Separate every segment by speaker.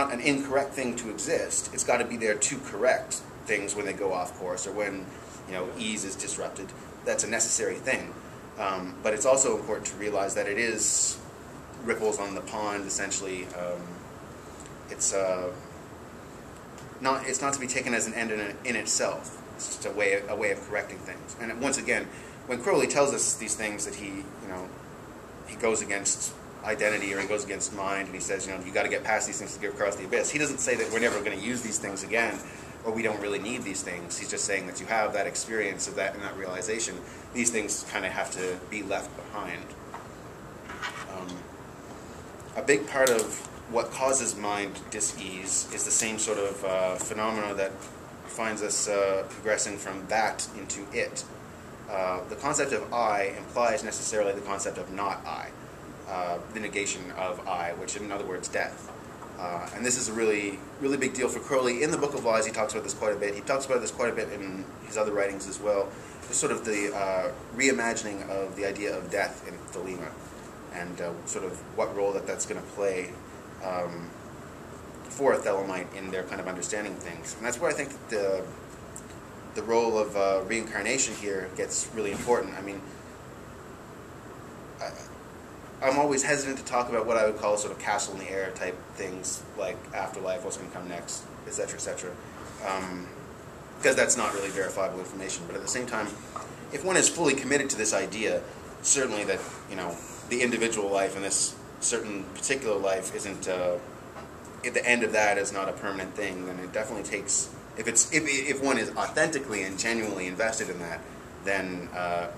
Speaker 1: not an incorrect thing to exist. It's got to be there to correct things when they go off course or when, ease is disrupted. That's a necessary thing. But it's also important to realize that it is ripples on the pond, essentially. It's not to be taken as an end in itself. It's just a way of correcting things. And once again, when Crowley tells us these things that he goes against identity or he goes against mind, and he says, you got to get past these things to get across the abyss. He doesn't say that we're never going to use these things again, or we don't really need these things. He's just saying that you have that experience of that and that realization. These things kind of have to be left behind. A big part of what causes mind dis-ease is the same sort of phenomena that finds us progressing from that into it. The concept of I implies necessarily the concept of not I, the negation of I, which in other words, death. And this is a really, really big deal for Crowley. In the Book of Lies, he talks about this quite a bit. He talks about this quite a bit in his other writings as well. Just sort of the reimagining of the idea of death in Thelema, and sort of what role that's going to play for a Thelemite in their kind of understanding things. And that's where I think that the role of reincarnation here gets really important. I mean, I'm always hesitant to talk about what I would call sort of castle in the air type things, like afterlife, what's going to come next, etc., etc., because that's not really verifiable information. But at the same time, if one is fully committed to this idea, certainly that the individual life and this certain particular life isn't if the end of that is not a permanent thing, then it definitely takes, if one is authentically and genuinely invested in that, then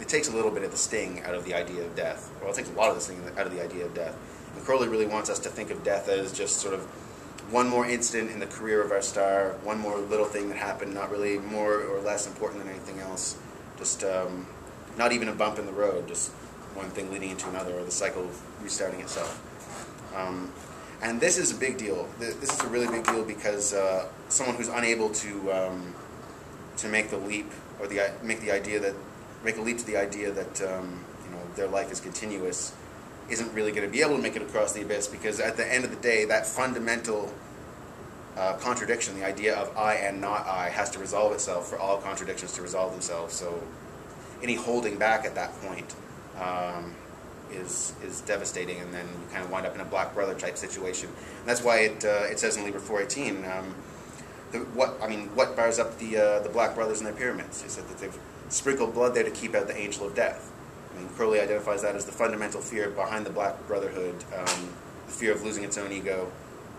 Speaker 1: it takes a little bit of the sting out of the idea of death. Well, it takes a lot of the sting out of the idea of death. And Crowley really wants us to think of death as just sort of one more incident in the career of our star, one more little thing that happened, not really more or less important than anything else. Just not even a bump in the road, just one thing leading into another, or the cycle restarting itself. And this is a big deal. This is a really big deal because someone who's unable to make the leap, or make a leap to the idea that their life is continuous, isn't really going to be able to make it across the abyss, because at the end of the day, that fundamental contradiction, the idea of I and not I, has to resolve itself for all contradictions to resolve themselves. So any holding back at that point is devastating, and then you kind of wind up in a Black Brother type situation. And that's why it says in Liber 418, what bars up the Black Brothers and their pyramids? He said that they've sprinkled blood there to keep out the angel of death. I mean, Crowley identifies that as the fundamental fear behind the Black Brotherhood, the fear of losing its own ego,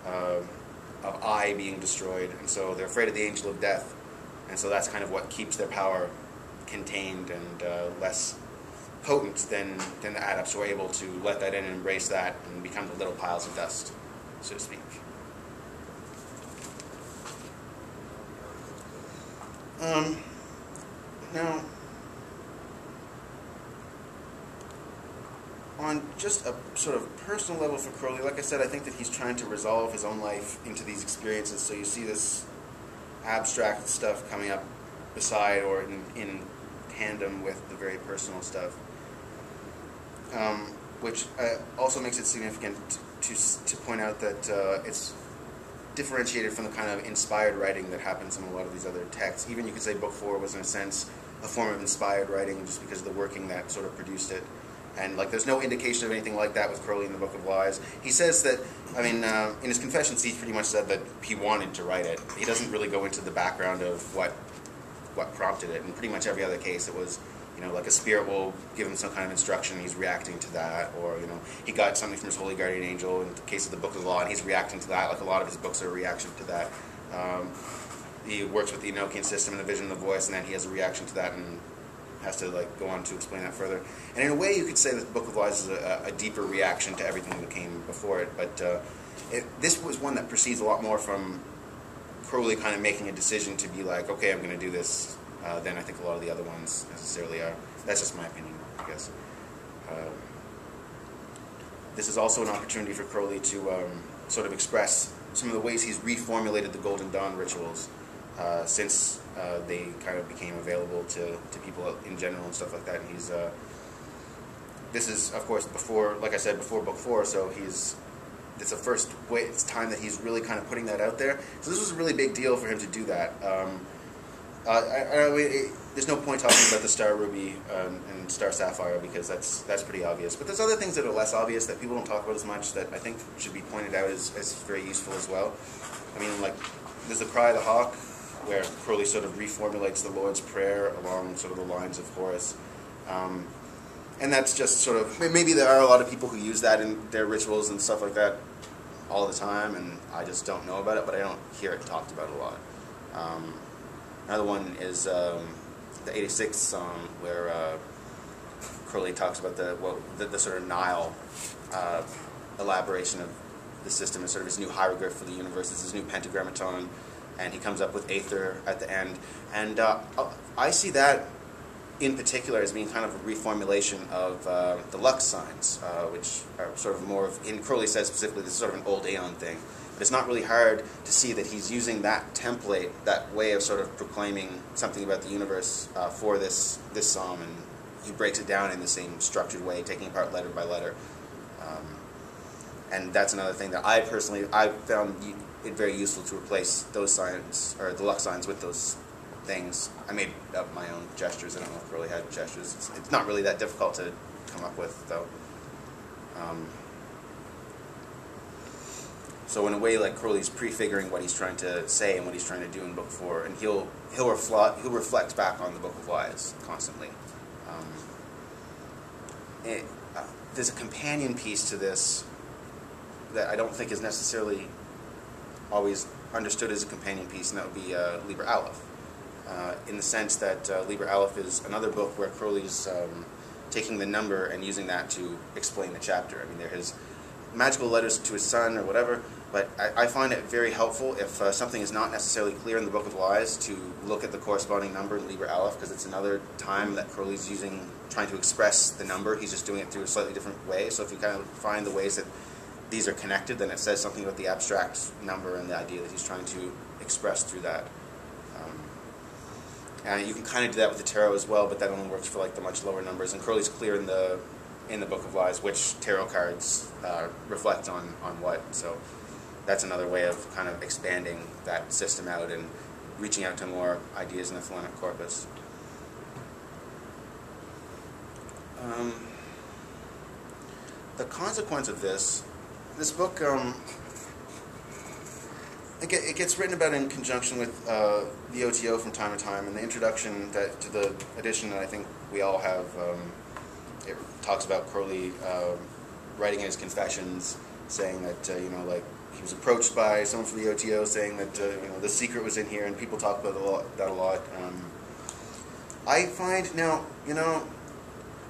Speaker 1: of I being destroyed, and so they're afraid of the angel of death, and so that's kind of what keeps their power contained and less potent than the adepts who are able to let that in and embrace that and become the little piles of dust, so to speak. Now, on just a sort of personal level for Crowley, like I said, I think that he's trying to resolve his own life into these experiences, so you see this abstract stuff coming up beside or in tandem with the very personal stuff, which also makes it significant to point out that it's differentiated from the kind of inspired writing that happens in a lot of these other texts. Even you could say Book 4 was in a sense a form of inspired writing just because of the working that sort of produced it. And there's no indication of anything like that with Crowley in the Book of Lies. He says that, in his Confessions, he pretty much said that he wanted to write it. He doesn't really go into the background of what prompted it. In pretty much every other case, it was, like a spirit will give him some kind of instruction, and he's reacting to that, or, he got something from his holy guardian angel in the case of the Book of the Law, and he's reacting to that, like a lot of his books are a reaction to that. He works with the Enochian system and the vision of the voice, and then he has a reaction to that and has to go on to explain that further. And in a way, you could say that the Book of Lies is a deeper reaction to everything that came before it, but this was one that proceeds a lot more from Crowley kind of making a decision to be like, okay, I'm going to do this, than I think a lot of the other ones necessarily are. That's just my opinion, I guess. This is also an opportunity for Crowley to sort of express some of the ways he's reformulated the Golden Dawn rituals since they kind of became available to people in general and stuff like that. And he's this is, of course, before, like I said, before Book 4, so he's it's the first time that he's really kind of putting that out there. So this was a really big deal for him to do that. There's no point talking about the Star Ruby and Star Sapphire because that's pretty obvious. But there's other things that are less obvious that people don't talk about as much that I think should be pointed out as very useful as well. I mean, like, there's the Cry of the Hawk, where Crowley sort of reformulates the Lord's Prayer along sort of the lines of Horace. And that's just sort of, maybe there are a lot of people who use that in their rituals and stuff like that all the time, and I just don't know about it, but I don't hear it talked about a lot. Another one is the 86th song, where Crowley talks about the sort of Nile elaboration of the system as sort of his new hieroglyph for the universe. It's his new pentagrammaton, and he comes up with Aether at the end. And I see that in particular as being kind of a reformulation of the Lux signs, which are sort of more of, in Crowley says specifically, this is sort of an old Aeon thing. But it's not really hard to see that he's using that template, that way of sort of proclaiming something about the universe for this psalm, and he breaks it down in the same structured way, taking apart letter by letter. And that's another thing that I found it very useful to replace those signs, or the Lux signs, with those things. I made up my own gestures. I don't know if Crowley had gestures. It's not really that difficult to come up with, though. So in a way, like, Crowley's prefiguring what he's trying to say and what he's trying to do in Book 4, and he'll reflect back on the Book of Wise constantly. There's a companion piece to this that I don't think is necessarily always understood as a companion piece, and that would be Liber Aleph. In the sense that Liber Aleph is another book where Crowley's taking the number and using that to explain the chapter. I mean, there is magical letters to his son or whatever, but I find it very helpful if something is not necessarily clear in the Book of Wise to look at the corresponding number in Liber Aleph, because it's another time that Crowley's trying to express the number. He's just doing it through a slightly different way. So if you kind of find the ways that these are connected, then it says something about the abstract number and the idea that he's trying to express through that. And you can kind of do that with the tarot as well, but that only works for like the much lower numbers. And Crowley's clear in the Book of Wise which tarot cards reflect on what. So that's another way of kind of expanding that system out and reaching out to more ideas in the Thelemic corpus. The consequence of this book, it gets written about in conjunction with the OTO from time to time, and the introduction to the edition that I think we all have, it talks about Crowley writing in his confessions, saying that like he was approached by someone from the OTO saying that the secret was in here, and people talk about that a lot. I find now,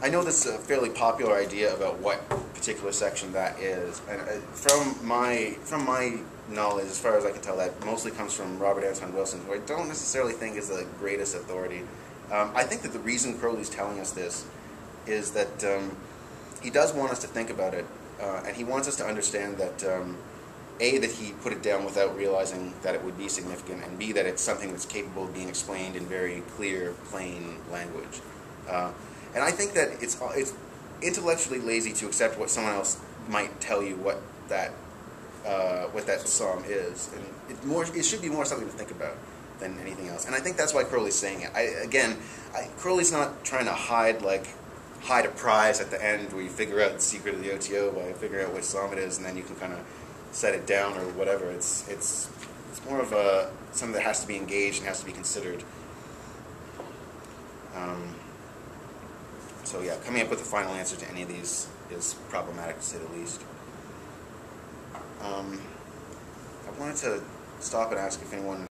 Speaker 1: I know this is a fairly popular idea about what particular section that is, and from my knowledge, as far as I can tell, that mostly comes from Robert Anton Wilson, who I don't necessarily think is the greatest authority. I think that the reason Crowley's telling us this is that he does want us to think about it, and he wants us to understand that A, that he put it down without realizing that it would be significant, and B, that it's something that's capable of being explained in very clear, plain language. And I think that it's intellectually lazy to accept what someone else might tell you what that psalm is, and it should be more something to think about than anything else. And I think that's why Crowley's saying it. Crowley's not trying to hide a prize at the end where you figure out the secret of the OTO by figuring out which psalm it is, and then you can kind of set it down or whatever. It's more of something that has to be engaged and has to be considered. So yeah, coming up with a final answer to any of these is problematic, to say the least. I wanted to stop and ask if anyone